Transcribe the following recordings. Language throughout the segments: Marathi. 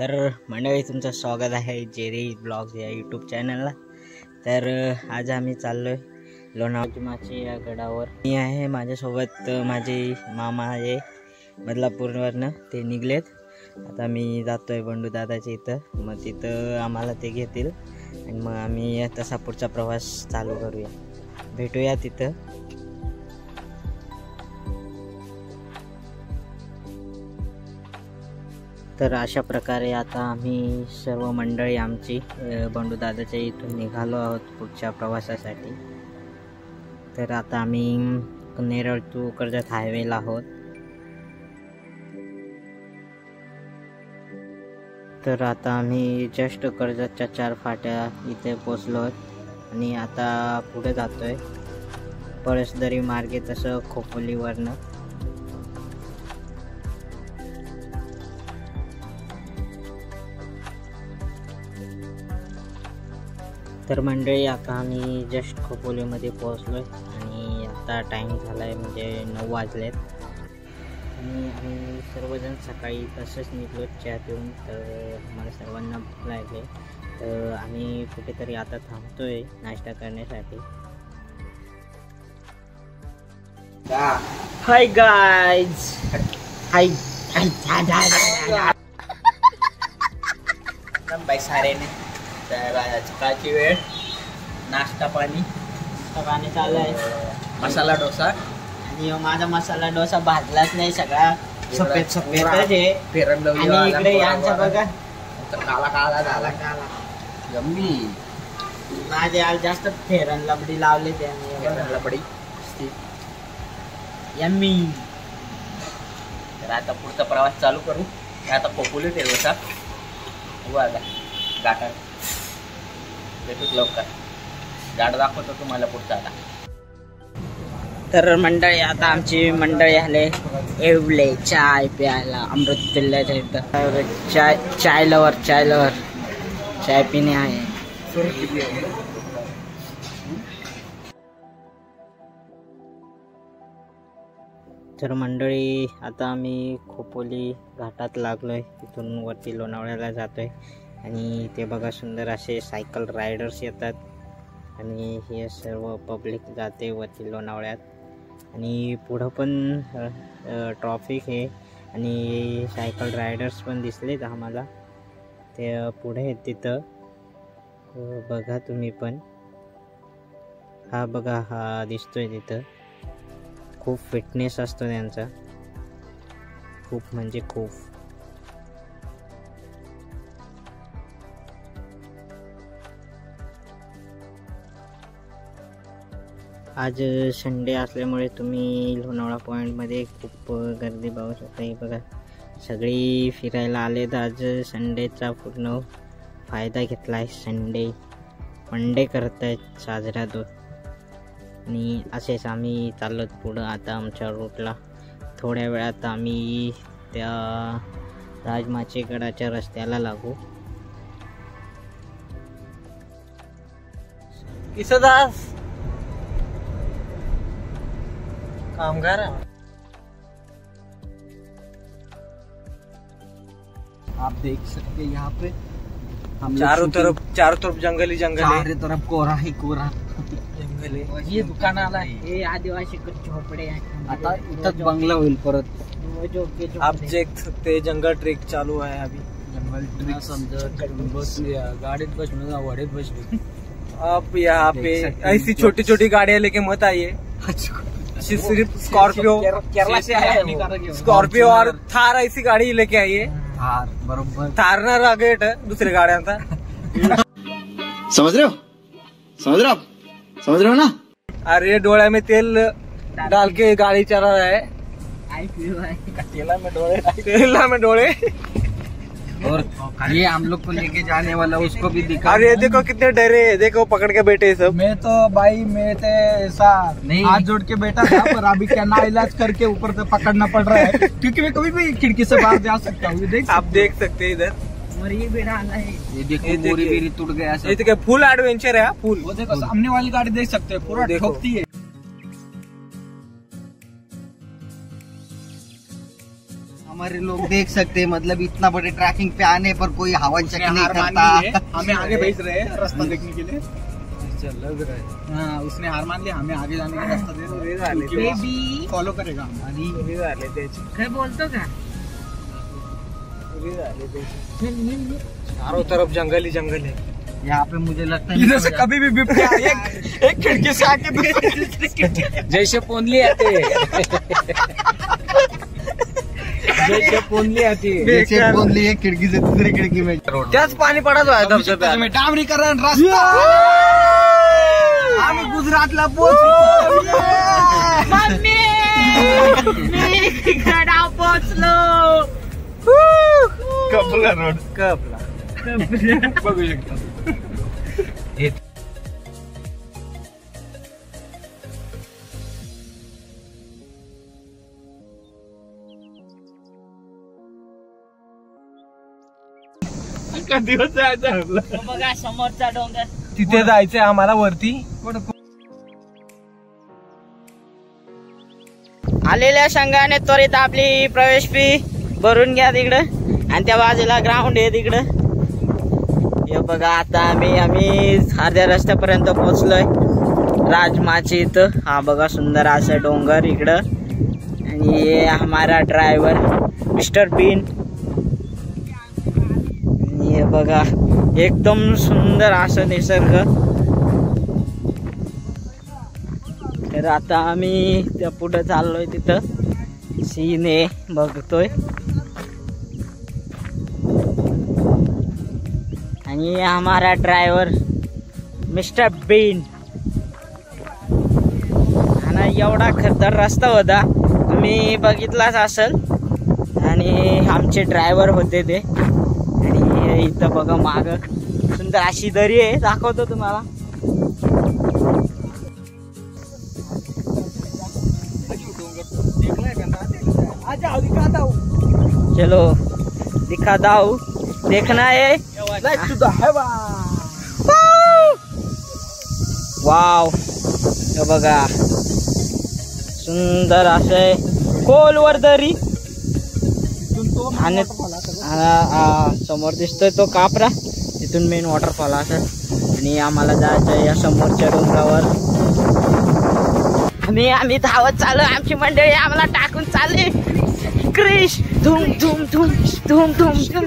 तर मंडळी तुमचं स्वागत आहे जेरी ब्लॉग्स या यूट्यूब चॅनलला। तर आज आम्ही चाललो आहे लोणावळ्याची या गडावर। मी आहे, माझ्यासोबत माझे मामा आहे बदलापूरवरनं, ते निघलेत। आता मी जातोय बंडू दादाच्या इथं, मग तिथं आम्हाला ते घेतील आणि मग आम्ही तसा पुढचा प्रवास चालू करूया। भेटूया तिथं। तर अशा प्रकारे आता आम्ही सर्व मंडळी आमची बंडू दादाच्या इथून निघालो आहोत पुढच्या प्रवासासाठी। तर आता आम्ही नेरळ टू कर्जत हायवेला आहोत। तर आता आम्ही जस्ट कर्जतच्या 4 फाट्या इथे पोचलो आहोत आणि आता पुढे जातोय पळसदरी मार्गे, तसं खोपोलीवरनं। तर मंडळी आता आम्ही जस्ट खोपोलीमध्ये पोहोचलो आहे आणि आता टाईम झाला आहे, म्हणजे 9 वाजलेत आणि आम्ही सर्वजण सकाळी तसंच निघलो चहा पिऊन। तर आम्हाला सर्वांना भूक लागली, तर आम्ही कुठेतरी आता थांबतोय नाश्ता करण्यासाठी। हाय गाइज, हाय बाय सारे ने। तर सकाळची वेळ, नाश्ता पाणी चालू आहे। मसाला डोसा, आणि माझा मसाला डोसा भाजलाच नाही, सगळा सफेद सफेद आहे। आणि इकडे यांचा बघा काला काला झाला, काला यम्मी। माझे आज जास्त फेरन लबडी लावले त्याने, लबडी यम्मी। तर आता पुढचा प्रवास चालू करू। आता खोपोली ठेवता गाठा भेटूच लवकर, गाड दाखवतो तुम्हाला पुढचा आता। तर मंडळी आता आमची मंडळी आले एवढे चाय प्यायला अमृत किल्ल्याच्या इथं। चाय लवर चाय पिणे आहे। तर मंडळी आता आम्ही खोपोली घाटात लागलोय, तिथून वरती लोणावळ्याला जातोय आणि ते बघा सुंदर असे सायकल रायडर्स येतात आणि हे सर्व पब्लिक जाते वरती लोणावळ्यात। आणि पुढं पण ट्रॉफिक आहे आणि सायकल रायडर्स पण दिसलेत आम्हाला, ते पुढे आहेत तिथं बघा तुम्ही पण। हा बघा, हा दिसतोय तिथं, खूप फिटनेस असतो त्यांचा, खूप म्हणजे खूप। आज संडे असल्यामुळे तुम्ही लोणावळा पॉईंटमध्ये खूप गर्दी पाहू शकता। हे बघा सगळी फिरायला आलेत, आज संडेचा पूर्ण फायदा घेतला आहे। संडे मंडे करत आहेत साजरा तो, आणि असेच आम्ही चाललो पुढं आता आमच्या रूटला। थोड्या वेळात आम्ही त्या राजमाचेगडाच्या रस्त्याला लागू। किसदास कामगार, आप देख सकते हैं यहाँ पे हम चारों तरफ जंगल ही जंगल है, चारों तरफ कोहरा ही कोहरा जंगल है। ये दुकान आला है, हे आदिवासी कुछ झोपडे आहेत। आता इथंच बंगला होईल परत। आप देख सकते जंगल ट्रेक चालू आहे अभी। जंगल ट्रेक समजा बसूया, गाडीत बसलो ना, वाडीत बसलो। आप यहाँ पे ऐसी छोटी छोटी गाड़ियाँ लेके मत आइए, सिर्फ स्कॉर्पियो, केरला से आया स्कॉर्पियो और थार ऐसी गाड़ी लेके आइए। थार बरोबर, थार ना रागेट दुसऱ्या गाड्यांचा। समझ रहे हो ना। अरे डोळ्या में तेल डाल के गाड़ी चला रहा है, तेला में डोले। और ये हम लोग को लेके जाने वाला उसको भी दिखा। अरे देखो कितने डरे, देखो पकड़ के बैठे सब। मैं तो भाई मैं तो ऐसा हाथ जोड़ के बैठा था, पर अभी क्या ना इलाज करके ऊपर से पकड़ना पड़ रहा है, क्योंकि मैं कभी भी खिड़की से बाहर जा सकता हूँ। आप देख सकते हैं इधर, ये देखो बोरी बेरी टूट गया। ये तो क्या फुल एडवेंचर है, फुल। वो देखो सामने वाली गाड़ी देख सकते हैं, पूरा ठोकती है। हमारे लोग देख सकते हैं, मतलब इतना बड़े ट्रैकिंग पे आने पर कोई हवा चेक नहीं करता। हमें आगे भेज रहे हैं रास्ता देखने के लिए। लग रहा है हाँ, उसने हार मान लिया, हमें आगे जाने का रास्ता दे रहे, फॉलो करेगा। काय बोलतो का? चारों तरफ जंगल ही जंगल है यहाँ पे। मुझे लगता है इधर से कभी भी बिप के एक खिड़की से आके जैसे पोनली आते जैसे पोनली आती जैसे बोलली एक खिड़की से दूसरी खिड़की में त्याच पाणी पडत आहे धबधब्यात। डांबरीकरण रस्ता आम्ही गुजरातला पोहोचलो। मम्मी मी गडाव पोचलो। कपला रोड कपला बघू शकता। दिवस जायचं बघा समोरचा डोंगर, तिथे जायचंय आम्हाला वरती। आलेल्या संघाने त्वरित आपली प्रवेश फी भरून घ्या तिकडं, आणि त्या बाजूला ग्राउंड आहे तिकडं। हे बघा आता आम्ही अर्ध्या रस्त्यापर्यंत पोहोचलोय राजमाची इथं। हा बघा सुंदर असं डोंगर इकडं, आणि ये हमारा ड्रायव्हर मिस्टर बीन। हे बघा एकदम सुंदर असं निसर्ग। तर आता आम्ही त्या पुढे चाललोय, तिथं सीने बघतोय, आणि हमारा ड्रायव्हर मिस्टर बीन। आणि एवढा खडतर रस्ता होता, तुम्ही बघितलाच असेल, आणि आमचे ड्रायव्हर होते ते। आणि इथं बघा माग सुंदर अशी दरी आहे, दाखवतो तुम्हाला। चलो दिखा दाऊ, देखना है वाव। हे बघा सुंदर असे खोलवर दरी, आणि समोर दिसतोय तो कापरा, तिथून मेन वॉटरफॉल असेल। आणि आम्हाला जायचं या समोरच्या डोंगरावर। आम्ही धावत चालू, आमची मंडळी आम्हाला टाकून चालली। क्रिश धूम धूम धूम धूम धूम धूम।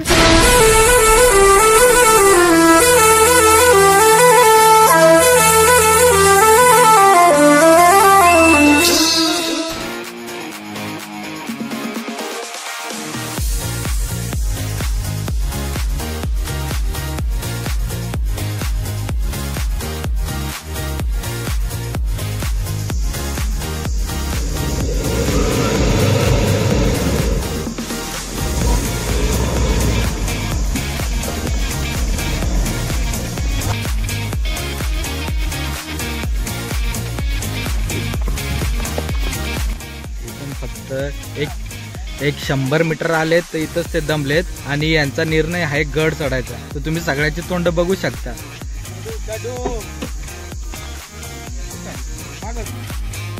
एक 100 मीटर आलेत तर इथंच ते दमलेत, आणि यांचा निर्णय आहे गड चढायचा। तर तुम्ही सगळ्याची तोंड बघू शकता।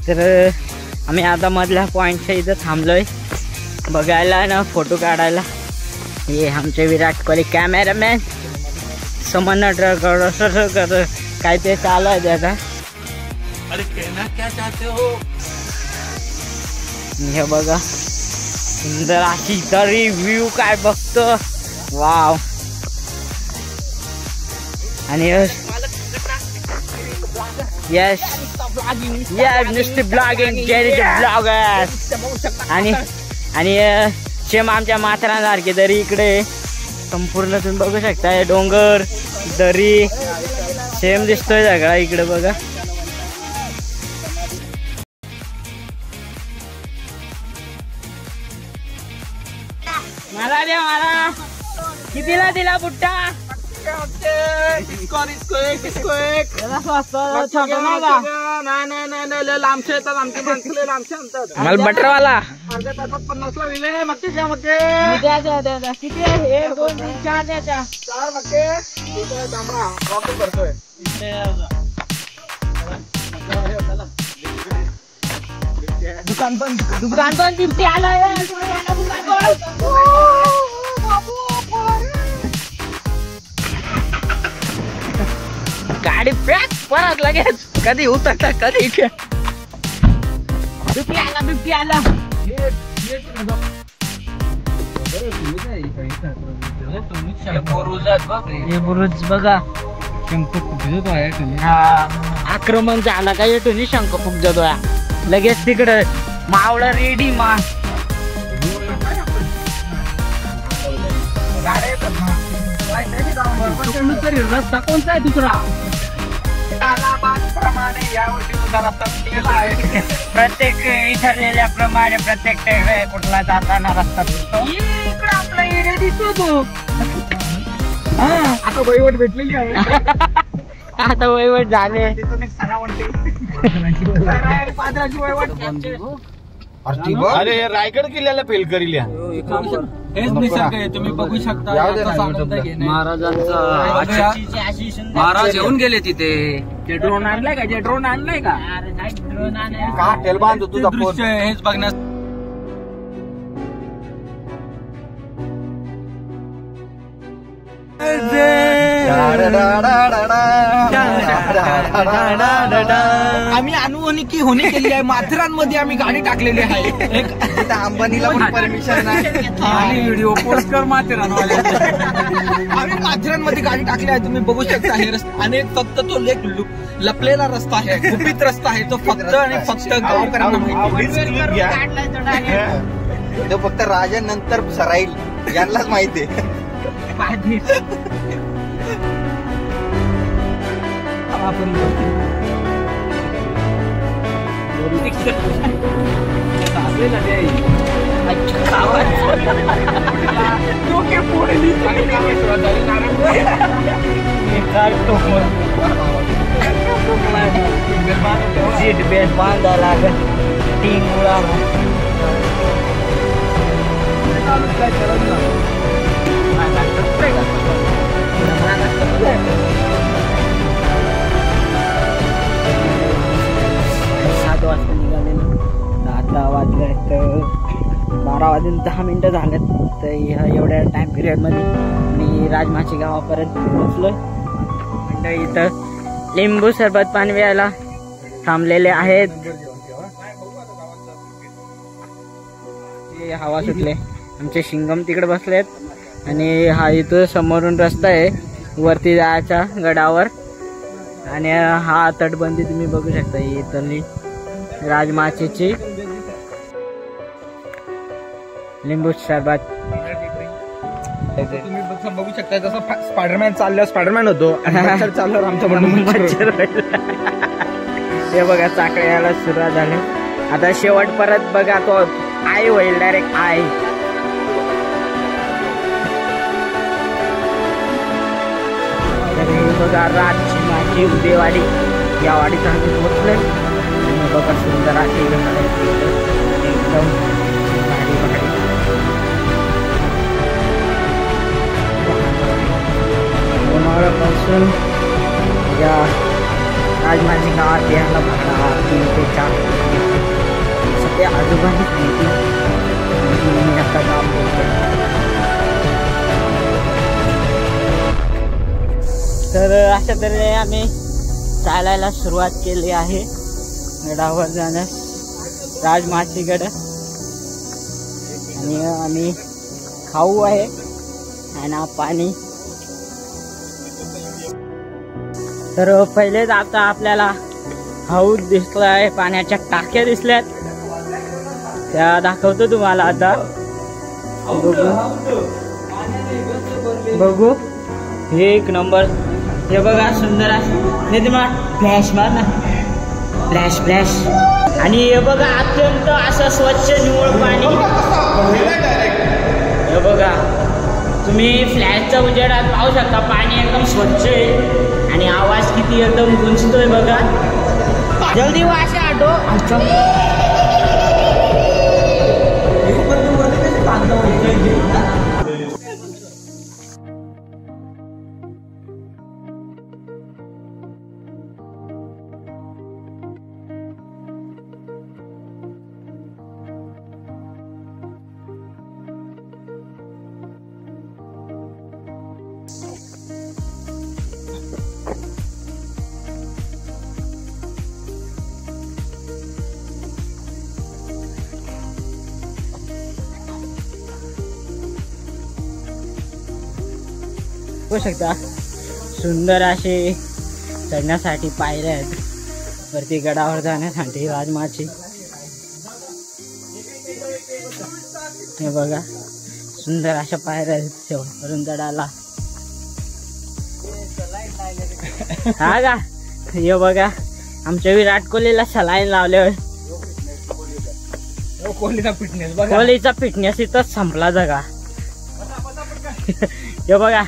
तर आम्ही आता मधल्या पॉइंटच्या इथं थांबलोय बघायला ना, फोटो काढायला। हे आमचे विराट कोहली कॅमेरामॅन समन्ना ड्रायव्हर काय ते चालू आहे त्याचा। अरे कहना क्या चाहते हो? हे बघा सुंदर अशी तरी व्ह्यू काय बघतो, वाव। आणि यस यस नुसती ब्लॉगिंग ब्लॉगर्स। आणि सेम आमच्या माथेरानसारखे दरी इकडे संपूर्ण तुम्ही बघू शकता। डोंगर दरी सेम दिसतोय सगळा इकडे बघा। मला द्या मला, कितीला दिला बुट्टा? लांबचे येतात आमचे माणसं, लांबचे आणतात। मला बटरवाला 50ला दिले, मग त्याच्यामध्ये किती आहे? 1 2 3 4 द्यायच्या 4 मक्के करतोय। दुकान पण बिबटी आलाय. गाडी पॅक परत लगेच कधी उतरता कधी बिबटी आला. हे बुरुज बघा. आक्रमण झाला का येतो नि शंख फुगजा डोळा लगेच तिकडं मावळा रेडी मा. रस्ता कोणता आहे दुसरा. प्रत्येक ठरलेल्या प्रमाणे प्रत्येक कुठला जाताना रस्ता इकडे आपला एरिया दिसतो तो. आता वैवट भेटलेली आहे. आता वैवट झाले. पादराची वैवट. अरे हे रायगड किल्ल्याला फेल करील. हेच निसर्ग आहे, तुम्ही बघू शकता. महाराज येऊन गेले तिथे. ड्रोन आणलाय का? ड्रोन आणलाय का? का तेल बांधतो तुझा फोन. दृश्य हेच बघण्यास. आम्ही अनुवनिकी होणे केली आहे. माथेरानमध्ये आम्ही गाडी टाकलेली आहे. तिथं अंबानीला पण परमिशन नाही. आणि व्हिडिओ पोस्ट कर माथेरानवाल्या. आम्ही माथेरानमध्ये गाडी टाकली आहे, तुम्ही बघू शकता. हे रस्ता आणि फक्त तो लेक लपलेला रस्ता आहे, गुपित रस्ता आहे तो. फक्त आणि फक्त गावकऱ्यांना माहिती. तो फक्त राजानंतर सराईल यांनाच माहिती आहे. आपण सीट बेल्ट बांधा लागेल. तीन मुळा वाजता निघालेलो. आता वाजले तर 12 वाजून 10 मिनिटं झालेत. तर एवढ्या टाइम पिरियडमध्ये मी राजमाची गावापर्यंत पोहोचलोय. मंडळी इथं लिंबू सरबत पाणी प्यायला थांबलेले आहेत. हवा सुटले. आमचे शिंगम तिकडे बसलेत आणि हा इथं समोरून रस्ता आहे वरती जायचा गडावर. आणि हा तटबंदी तुम्ही बघू शकता. ही इथली राजमाचीची लिंबू सरबत. तुम्ही बघू शकता जसं स्पायडरमॅन चालल्यावर स्पायडरमॅन होतो. चालल्यावर आमच्या मच्छर. हे बघा चाकड्या यायला सुरुवात झाली. आता शेवट परत बघा तो आई होईल. डायरेक्ट आई. बघा रातची माझी उदेवाडी या वाडीत आम्ही पोहोचलोय. बघा सुंदर अशी एकदम भारी भारी. लोणावळ्यापासून या राजमाची गावात यायला भाडा 3 ते 4 सध्या आजोबांनी सांगितली. मी आता गाव बोलतो. तर अशा तऱ्हेने आम्ही चालायला सुरुवात केली आहे गडावर जाण्यास. राजमाचीगड. आणि आम्ही खाऊ आहे आणि पाणी. तर पहिलेच आता आपल्याला हौद दिसलाय. पाण्याच्या टाक्या दिसल्यात त्या दाखवतो तुम्हाला. आता बघू. हे एक नंबर. हे बघा सुंदर आहे. फ्लॅश मार ना. Flash flash. आणि हे बघा अत्यंत असं स्वच्छ निवळ पाणी. हे बघा तुम्ही फ्लॅशच्या उजेडात पाहू शकता. पाणी एकदम स्वच्छ आहे आणि आवाज किती एकदम गुंजतोय बघा. जल्दी वाशे आटो. बघू शकता सुंदर असे चढण्यासाठी पायऱ्या आहेत वरती गडावर जाण्यासाठी राजमाची. हे बघा सुंदर अशा पायऱ्या आहेत शेवटपर्यंत चढायला. हा का हे बघा आमच्या विराट कोहलीला सलाईन लावले. कोहलीचा फिटनेस इथंच संपला जगा. हे बघा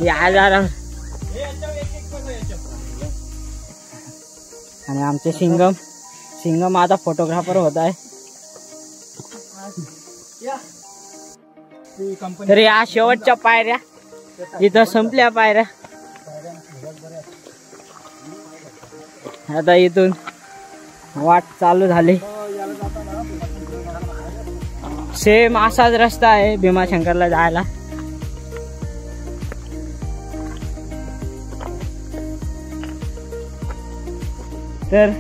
या आजारावर. आणि आमचे सिंगम आता फोटोग्राफर होत आहे. तर या शेवटच्या पायऱ्या इथं संपल्या पायऱ्या. आता इथून वाट चालू झाली. सेम असाच रस्ता आहे भीमाशंकरला जायला. तर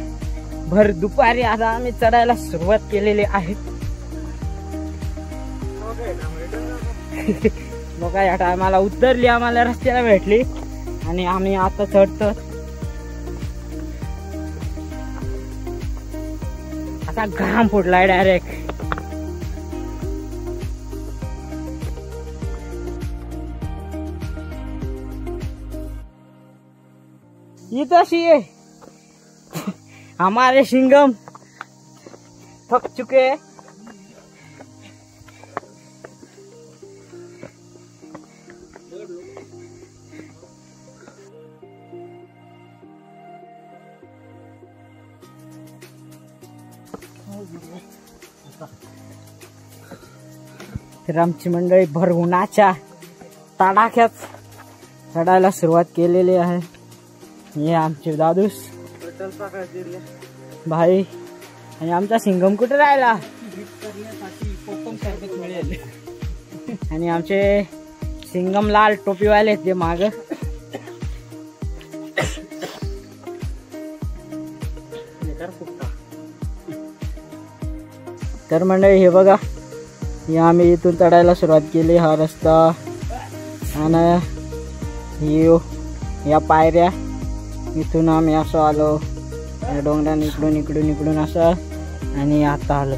भर दुपारी आता आम्ही चढायला सुरुवात केलेली आहे. लोक या टायमाला उतरली आम्हाला रस्त्याला भेटली आणि आम्ही आता चढतो. आता घाम फुटलाय डायरेक्ट. इतनी है हमारे सिंगम थक चुके हैं. तर आमची मंडळी भर उन्हाच्या तडाख्यात चढायला सुरुवात केलेली आहे. हे आमचे दादूस भाई आणि आमचा सिंगम कुठे राहिला. आणि आमचे सिंगम लाल टोपीवाले ते माग. तर मंडळी हे बघा या आम्ही इथून चढायला सुरुवात केली. हा रस्ता आणि या पायऱ्या इथून आम्ही असं आलो डोंगराने इकडून इकडून इकडून असं आणि आता आलो.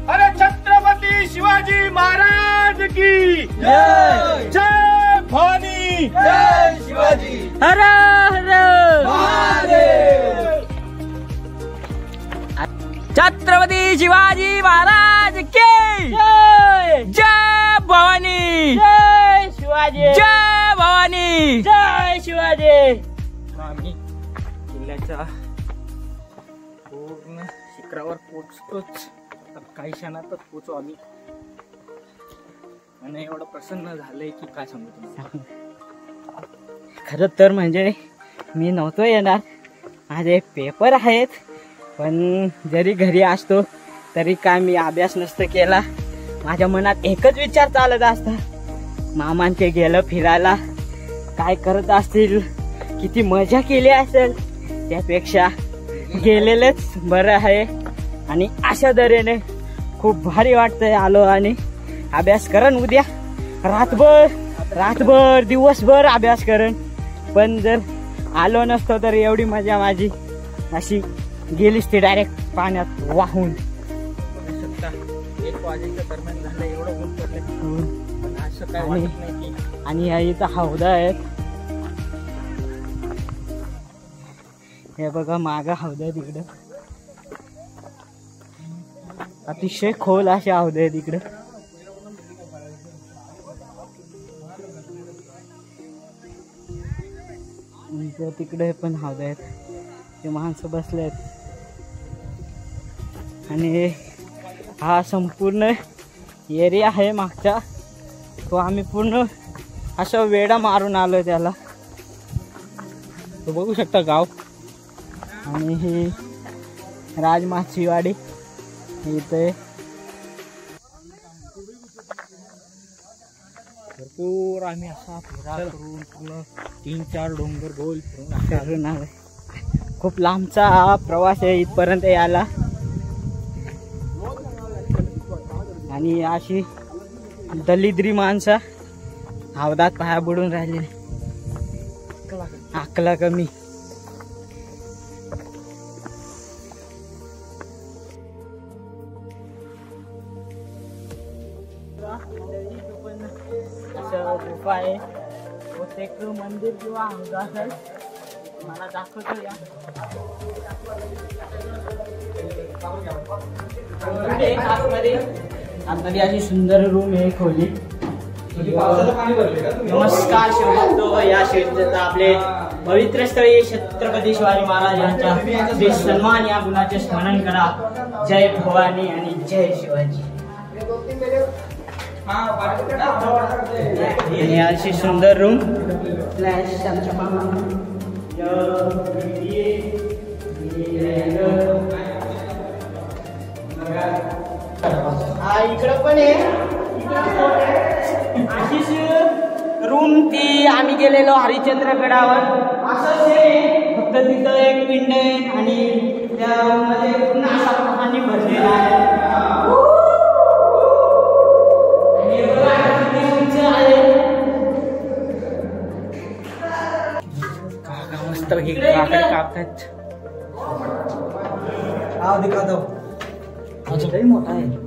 अरे छत्रपती शिवाजी महाराज की जय. जय भवानी. जय शिवाजी. हर हर महादेव. छत्रपती शिवाजी महाराज की जय. जय भवानी. जय शिवाजी. जय भवानी. जय शिवाजी. आम्ही किल्ल्याच्या पूर्ण शिखरावर पोचतोच. काही क्षणातच पोचू आम्ही. आणि एवढं प्रसन्न झालंय की काय सांगू तुम्हाला. खरं तर म्हणजे मी नव्हतो येणार. माझे पेपर आहेत. पण जरी घरी असतो तरी काय मी अभ्यास नसतो केला. माझ्या मनात एकच विचार चालत असता मामांचे गेलं फिरायला काय करत असतील किती मजा केली असेल त्यापेक्षा गेलेलंच बरं आहे. आणि अशा तऱ्हेने खूप भारी वाटतंय आलो आणि अभ्यास करन उद्या रातभर दिवसभर अभ्यास करन. पण जर आलो नसतो तर एवढी मजा माझी अशी गेलीच ती डायरेक्ट पाण्यात वाहून. 1 वाजेच्या दरम्यान झालं एवढं ऊन पडलं पण असं काय वाटत नाही की. आणि ह्या इथं हौदा आहेत. हे बघा माग हौदा आहे तिकडं. अतिशय खोल असे हौदा आहे तिकडं. तिकडे पण हौदा आहेत. ते माणसं बसले आहेत. आणि हा संपूर्ण एरिया आहे मागचा तो आम्ही पूर्ण असं वेडा मारून आलो त्याला. तो बघू शकता गाव. आणि ही राजमाची वाडी इथे भरपूर आम्ही असा फिरा करून पूर्ण 3-4 डोंगर गोल फिरून आलोय. खूप लांबचा हा प्रवास आहे इथपर्यंत यायला. आणि अशी दलिद्री माणसं हौदात पाया बुडून राहिली, अकला कमी. गुफा आहे, एक मंदिर किंवा हौदा असेल, मला दाखवतो या. आतमध्ये अशी सुंदर रूम आहे, खोली. नमस्कार शिवभक्तो. या शिवता आपले पवित्र स्थळी छत्रपती शिवाजी महाराज यांच्या श्री सन्मान या गुणाचे स्मरण करा. जय भवानी आणि जय शिवाजी. आणि अशी सुंदर रूम. इकडं पण आहे अशीच रूम. ती आम्ही गेलेलो हरिश्चंद्रगडावर. असंच फक्त तिथं एक पिंड आहे आणि त्या मध्ये पूर्ण असा पाणी भरलेला आहे. मस्त कागद अजूनही मोठा आहे.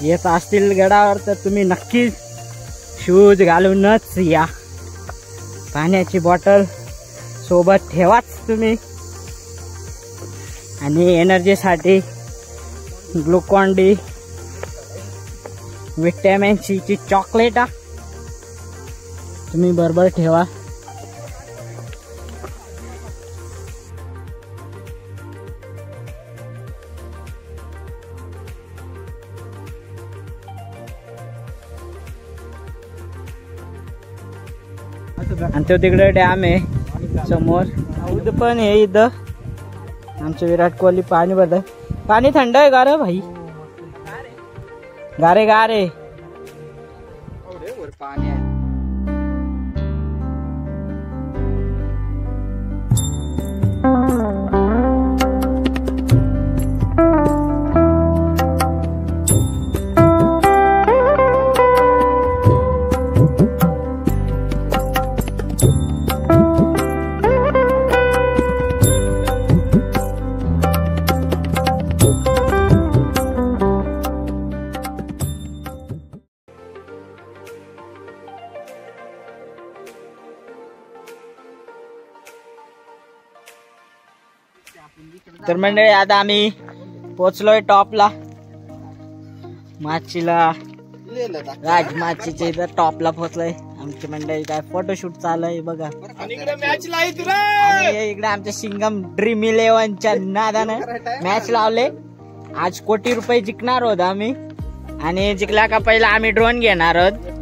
येत असतील गडावर तर तुम्ही नक्कीच शूज घालूनच या. पाण्याची बॉटल सोबत ठेवाच तुम्ही. आणि एनर्जीसाठी ग्लुकॉन डी, विटॅमिन सी ची चॉकलेट तुम्ही बरोबर ठेवा. आणि तो तिकडे डॅम आहे समोर. हौद पण आहे इथं. आमचे विराट कोहली पाणी भरत. पाणी थंड आहे का रे भाई? गारे गारे पाणी आहे. तर मंडळी आता आम्ही पोचलोय टॉपला. माचीला राजमाचीच्या इथं टॉपला पोचलोय. आमची मंडळी काय फोटोशूट चालू आहे बघा. आणि इकडे आमच्या सिंगम ड्रीम11च्या नादानं मॅच लावले. आज कोटी रुपये जिंकणार आहोत आम्ही. आणि जिंकला का पहिला आम्ही ड्रोन घेणार आहोत.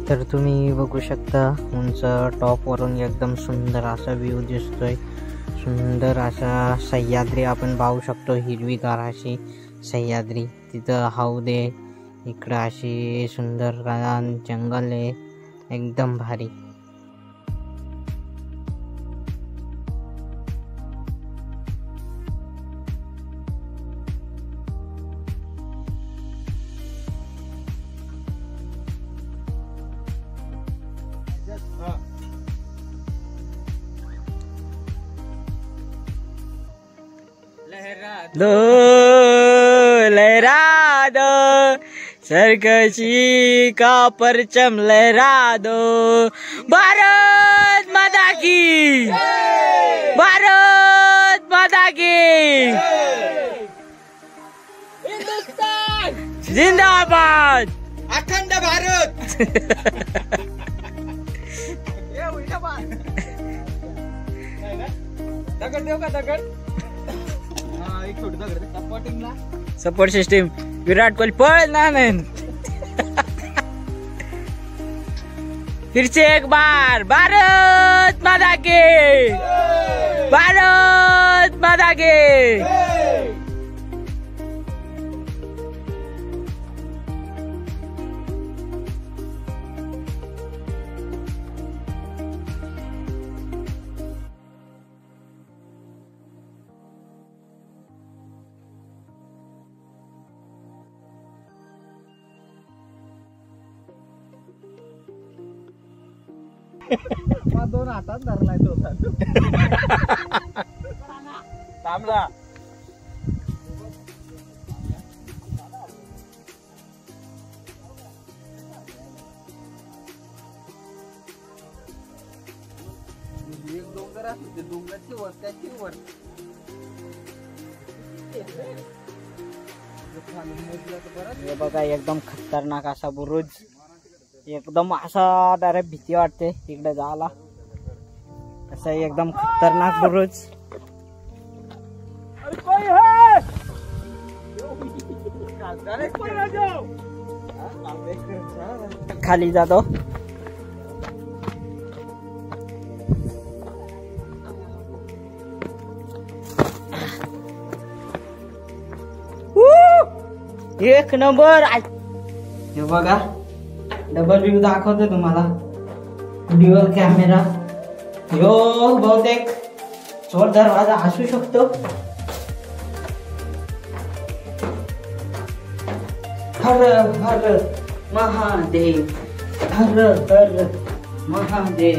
तर तुम्ही बघू शकता उंच टॉप वरून एकदम सुंदर असा व्ह्यू दिसतोय. सुंदर असा सह्याद्री आपण पाहू शकतो. हिरवीगार अशी सह्याद्री. तिथं हौद आहे. इकडं अशी सुंदर रान जंगल आहे. एकदम भारी. दो लहरा दो सरकशी का परचम लहरा दो भारत माता की भारत माता की जिंदाबाद अखंड भारत दगड देऊ का दगड एक छोटी दगड सपोर्टिंगला सपोर्ट सिस्टीम विराट कोहली पळ ना फिर से एक बार भारत माता के भारत माता के दोन हातात धरलाय तो थांबला एक डोंगर असते डोंगराची वर त्याची वर हे बघा एकदम खतरनाक असा बुरुज एकदम असा डायरेक्ट भीती वाटते तिकडे जायला असं एकदम खतरनाक बुरुज खाली जातो एक नंबर हे बघा डबल व्ह्यू दाखवतो तुम्हाला ड्युअल कॅमेरा ह्यो बहुतेक चोर दरवाजा असू शकतो हर हर महादेव हर हर महादेव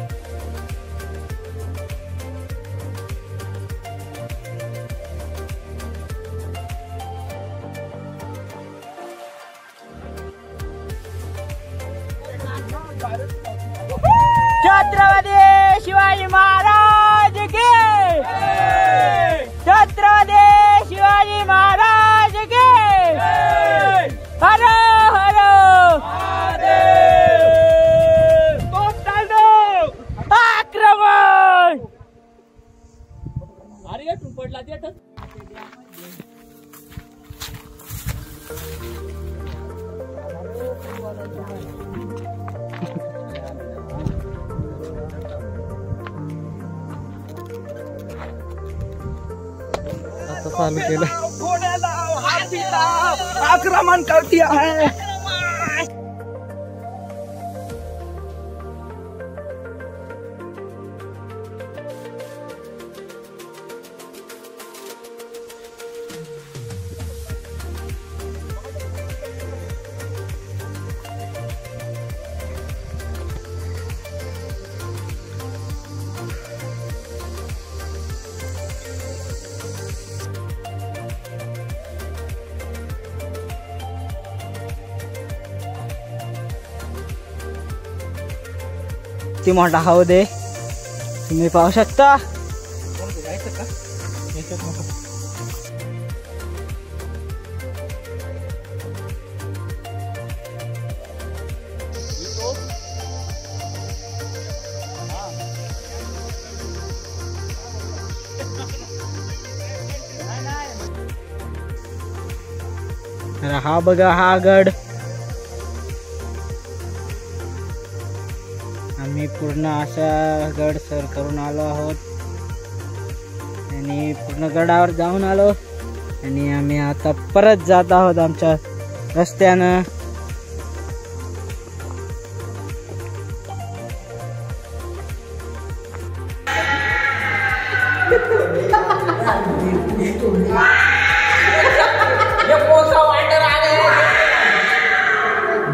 छत्रपती शिवाजी महाराज की छत्रपती शिवाजी महाराज की हर हर आक्रमण अरे तू पडला ते चालू केलं आक्रमण करती है ती मोठा हौद आहे तुम्ही पाहू शकता तर हा बघा हा गड आम्ही पूर्ण असा गड सर करून आलो आहोत आणि पूर्ण गडावर जाऊन आलो आणि आम्ही आता परत जात आहोत आमच्या रस्त्यानं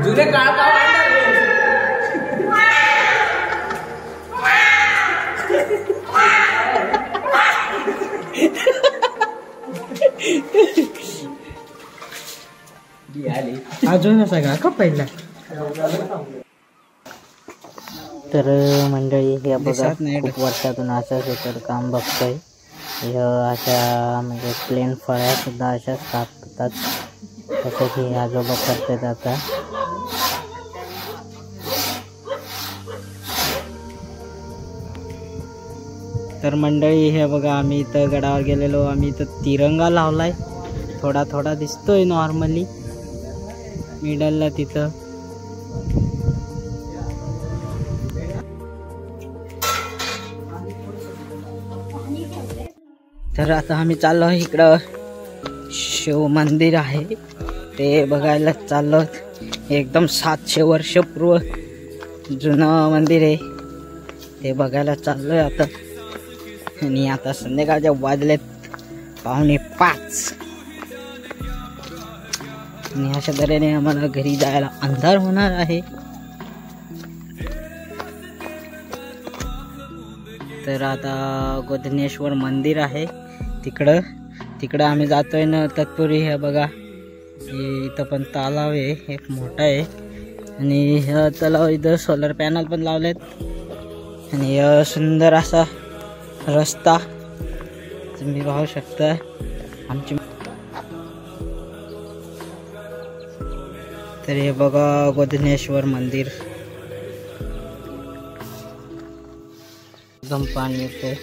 जुने काळ का वाजवून सगळा का पहिला. तर मंडळी हे बघा खूप वर्षातून असंच तर काम बघतोय. अशा म्हणजे प्लेन फळ्या सुद्धा अशाच कापतात, तसं की आजोबा करतात आता. तर मंडळी हे बघा आम्ही इथं गडावर गेलेलो. आम्ही इथं तिरंगा लावलाय, थोडा थोडा दिसतोय नॉर्मली मिडलला तिथं. तर आता आम्ही चाललो इकडं शिव मंदिर आहे ते बघायला चाललो. एकदम 700 वर्षपूर्व जुनं मंदिर आहे ते बघायला चाललोय आता. आणि आता संध्याकाळच्या वाजलेत 4:45 आणि अशा तऱ्हेने आम्हाला घरी जायला अंधार होणार आहे. तर आता गोधनेश्वर मंदिर आहे तिकडं आम्ही जातोय ना. तत्पूर्वी हे बघा इथं पण तलाव आहे एक मोठा आहे आणि ह्या तलाव इथं सोलर पॅनल पण लावलेत आणि सुंदर असा रस्ता तुम्ही पाहू शकता आमची. तर हे बघा गोधनेश्वर मंदिर, एकदम पाणी येते.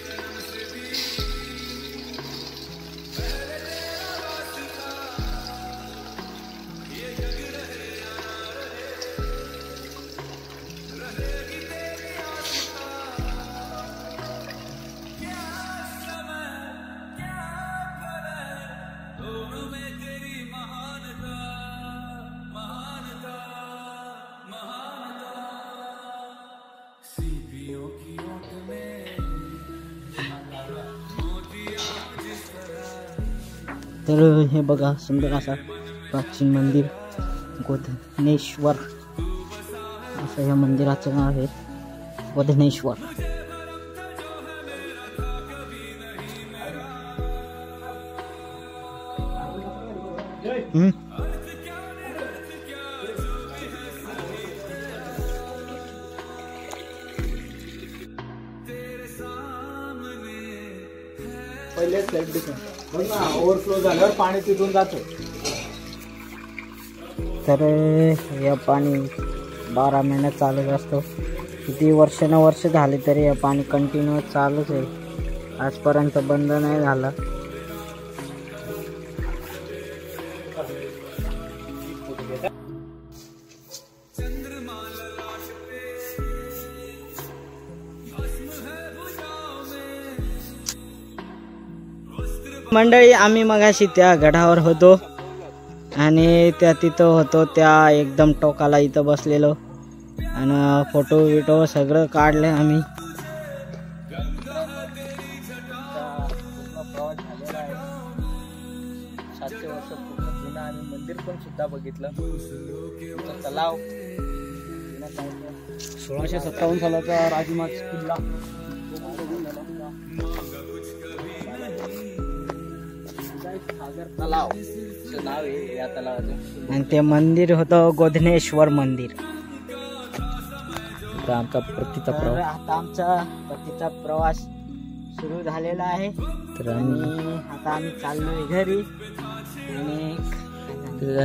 तर हे बघा सुंदर असा प्राचीन मंदिर गोधनेश्वर असं या मंदिराचं नाव आहे, गोधनेश्वर. पहिले ओव्हरफ्लो झाल्यावर पाणी तिथून जातं. तर या पाणी 12 महिन्यात चालूच असतो. किती वर्ष झाले तरी हे पाणी कंटिन्यू चालूच आहे, आजपर्यंत बंद नाही झालं. मंडळी आम्ही मगाशी त्या गडावर होतो आणि तिथं होतो त्या एकदम टोकाला इथं बसलेलो आणि फोटो विटो सगळं काढले आम्ही. मंदिर पण सुद्धा बघितलं. तलाव 1657 सालाचा राजमाच किल्ला. तलाव नाव आहे या तलावाचं आणि ते मंदिर होतं गोधनेश्वर मंदिर. आमचा परतीचा प्रवास, आता आमचा परतीचा प्रवास सुरू झालेला आहे. तर आणि आता आम्ही चाललोय घरी आणि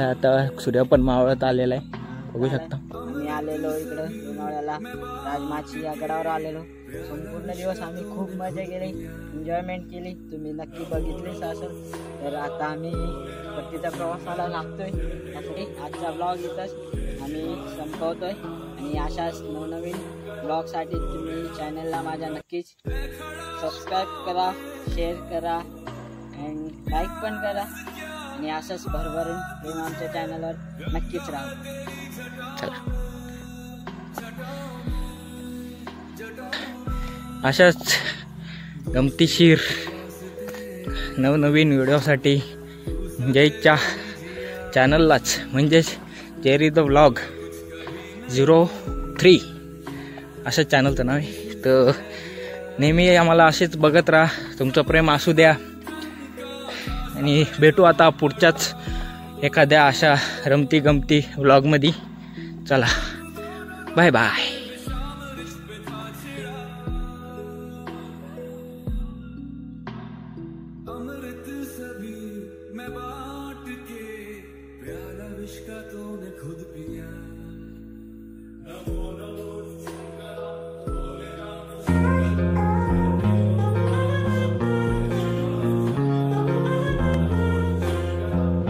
आता सूर्य पण मावळत आलेला आहे, बघू शकता. आम्ही आलेलो इकडं लोणावळ्याला राजमाची या गडावर आलेलो. संपूर्ण दिवस आम्ही खूप मजा केली, एन्जॉयमेंट केली, तुम्ही नक्की बघितलेच असेल. तर आता आम्ही परतीच्या प्रवासाला लागतोय. आजचा ब्लॉग इथंच आम्ही संपवतोय आणि अशाच नवनवीन ब्लॉगसाठी तुम्ही चॅनलला माझ्या नक्कीच सबस्क्राईब करा, शेअर करा अँड लाईक पण करा आणि असंच भरभरून प्रेम आमच्या चॅनलवर नक्कीच राहा. चला अशाच गमतीशीर नवनवीन व्हिडिओसाठी जयच्या चॅनललाच म्हणजेच चेरी द व्लॉग 03 असं चॅनलचं नाव आहे. तर नेहमी आम्हाला असेच बघत राहा, तुमचं प्रेम असू द्या आणि भेटू आता पुढच्याच एखाद्या अशा रमती गमती व्लॉगमध्ये. चला बाय बाय. अमृत सभी मैं बांट के प्याला विश्व का तूने खुद पिया.